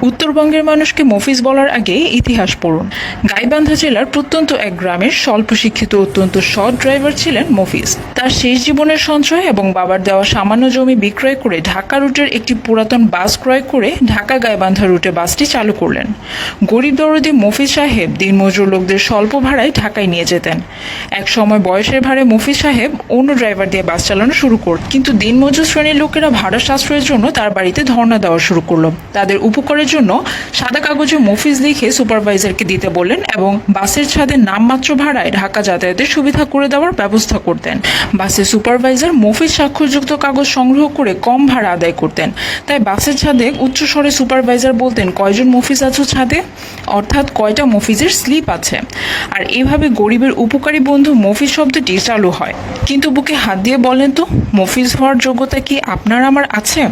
উত্তরবঙ্গের মানুষকে মফিজ বলার আগে ইতিহাস পড়ুন। গাইবান্ধা জেলার প্রত্যন্ত এক গ্রামের স্বল্প শিক্ষিত অত্যন্ত সৎ ড্রাইভার ছিলেন মফিজ। তার শেষ জীবনের সঞ্চয় এবং বাবার দেওয়া সামান্য জমি বিক্রয় করে ঢাকা রুটের একটি পুরাতন বাস ক্রয় করে ঢাকা গাইবান্ধা রুটে বাসটি চালু করলেন। গরিব দরদি মফিজ সাহেব দিনমজুর লোকদের স্বল্প ভাড়ায় ঢাকায় নিয়ে যেতেন। এক সময় বয়সের ভারে মফিজ সাহেব অন্য ড্রাইভার দিয়ে বাস চালানো শুরু করল, কিন্তু দিনমজুর শ্রেণীর লোকেরা ভাড়া সাশ্রয়ের জন্য তার বাড়িতে ধর্ণা দেওয়া শুরু করলো। তাদের উপকারের জন্য সাদা কাগজে মফিজ লিখে সুপারভাইজারকে দিতে বললেন এবং বাসের ছাদে নামমাত্র ভাড়ায় ঢাকা যাতায়াতের সুবিধা করে দেওয়ার ব্যবস্থা করতেন। বাসের সুপারভাইজার মফিজ স্বাক্ষরযুক্ত কাগজ সংগ্রহ করে কম ভাড়া আদায় করতেন। তাই বাসের ছাদে উচ্চস্বরে সুপারভাইজার বলতেন, কয়জন মফিজ আছো ছাদে, অর্থাৎ কয়টা মফিজের স্লিপ আছে। আর এভাবে গরিবের উপকারী বন্ধু মফিজ শব্দটি চালু হয়। কিন্তু বুকে হাত দিয়ে বলেন তো, মফিজ হওয়ার যোগ্যতা কি আপনার আমার আছে?